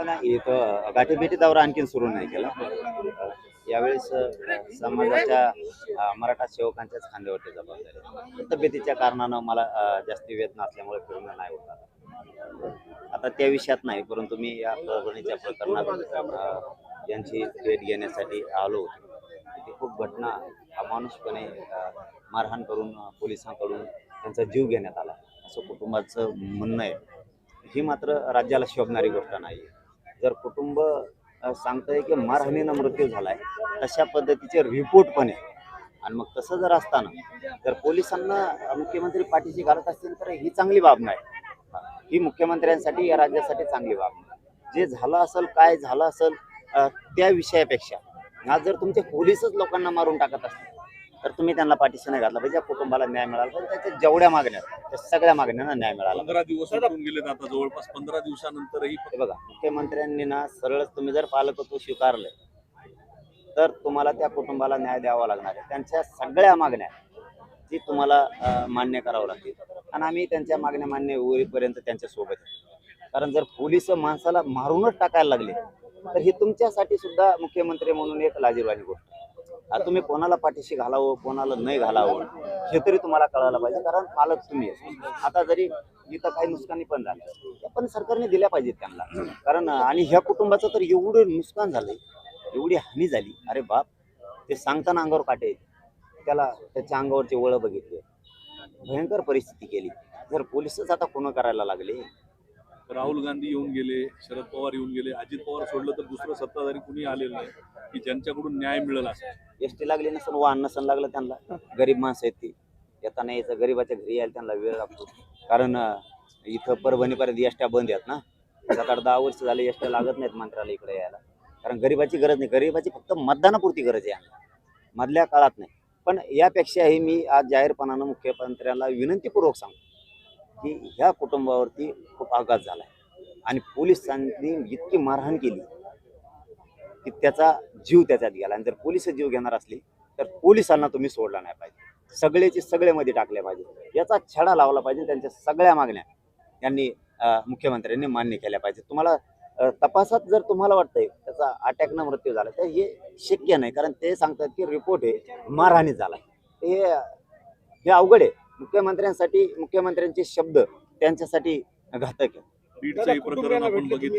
नाही इथं गाठीभेटी दौरा आणखीन सुरू नाही केला. यावेळेस समाजाच्या मराठा सेवकांच्याच खांद्यावरती जबाबदारी आहे. तब्येतीच्या कारणानं मला जास्ती वेदना असल्यामुळे फिरणं नाही होत आता त्या विषयात नाही, परंतु मी या परभणीच्या प्रकरणात यांची भेट घेण्यासाठी आलो होतो. ती खूप घटना अमानुषपणे मारहाण करून पोलिसांकडून त्यांचा जीव घेण्यात आला असं कुटुंबाचं म्हणणं आहे. ही मात्र राज्याला शोभणारी गोष्ट नाही. जर कुटुंब सांगतंय की मारहाणीनं मृत्यू झालाय, तशा पद्धतीचे रिपोर्ट पण आहे आणि मग तसं जर असताना जर पोलिसांना मुख्यमंत्री पाठीशी घालत असतील तर ही चांगली बाब नाही. ही मुख्यमंत्र्यांसाठी या राज्यासाठी चांगली बाब नाही. जे झालं असेल काय झालं असेल त्या विषयापेक्षा आज जर तुमचे पोलीसच लोकांना मारून टाकत असतील तर तुम्ही त्यांना पाठीशी नाही घातला पाहिजे. कुटुंबाला न्याय मिळाला पाहिजे. त्याच्या जेवढ्या मागण्या त्या सगळ्या मागण्यांना न्याय मिळाला. 15 दिवस होऊन गेलेत आता, जवळपास 15 दिवसानंतरही बघा, मुख्यमंत्र्यांनी ना सरळच तुम्ही जर पालकत्व स्वीकारलं तर तुम्हाला त्या कुटुंबाला न्याय द्यावा लागणार आहे. त्यांच्या सगळ्या मागण्या ती तुम्हाला मान्य करावं लागतील आणि आम्ही त्यांच्या मागण्या मान्य होईपर्यंत त्यांच्या सोबत आहे. कारण जर पोलिस माणसाला मारूनच टाकायला लागले तर ही तुमच्यासाठी सुद्धा मुख्यमंत्री म्हणून एक लाजिरवाणी गोष्ट आहे. आता तुम्ही कोणाला पाठीशी घालावं कोणाला नाही घालावं हे तरी तुम्हाला कळायला पाहिजे, कारण पालक तुम्ही आहे. आता जरी इथं काही नुकसानी पण झाली त्या पण सरकारने दिल्या पाहिजेत त्यांना, कारण आणि ह्या कुटुंबाचं तर एवढं नुकसान झालंय, एवढी हानी झाली. अरे बाप, ते सांगताना अंगावर काटे. त्याला त्याच्या अंगावरचे वळ बघितले, भयंकर परिस्थिती केली. जर पोलिसच आता खून करायला लागले. राहुल गांधी येऊन गेले, शरद पवार येऊन गेले, अजित पवार सोडलं तर दुसरं सत्ताधारी कुणी आलेलं नाही की ज्यांच्याकडून न्याय मिळेल असं. एसटी लागली नसेल, वाहन नसेल लागलं त्यांना. गरीब माणसं आहेत ती, येताना यायचं गरीबाच्या घरी यायला त्यांना वेळ लागतो. कारण इथं परभणीपर्यंत एसट्या बंद आहेत ना. 7-10 वर्ष झाले एसट्या लागत नाहीत मंत्र्याला इकडे यायला, कारण गरीबाची गरज नाही. गरीबाची फक्त मतदानापुरती गरज आहे मधल्या काळात नाही. पण यापेक्षाही मी आज जाहीरपणानं मुख्यमंत्र्याला विनंतीपूर्वक सांगतो की ह्या कुटुंबावरती खूप आघात झाला आणि पोलिसांनी इतकी मारहाण केली की त्याचा जीव त्याच्यात गेला. आणि जर पोलिस जीव घेणार असली तर पोलिसांना तुम्ही सोडला नाही पाहिजे, सगळेचे सगळे मध्ये टाकले पाहिजे. याचा छडा लावला पाहिजे. त्यांच्या सगळ्या मागण्या यांनी मुख्यमंत्र्यांनी मान्य केल्या पाहिजे. तुम्हाला तपासात जर तुम्हाला वाटतंय त्याचा अटॅकनं मृत्यू झाला तर हे शक्य नाही, कारण ते सांगतात की रिपोर्ट आहे मारहाणी झाला. हे अवघड आहे. मुख्यमंत्र्यांसाठी मुख्यमंत्र्यांचे शब्द त्यांच्यासाठी घातक आहे. बीडचं हे प्रकरण आपण बघितलं.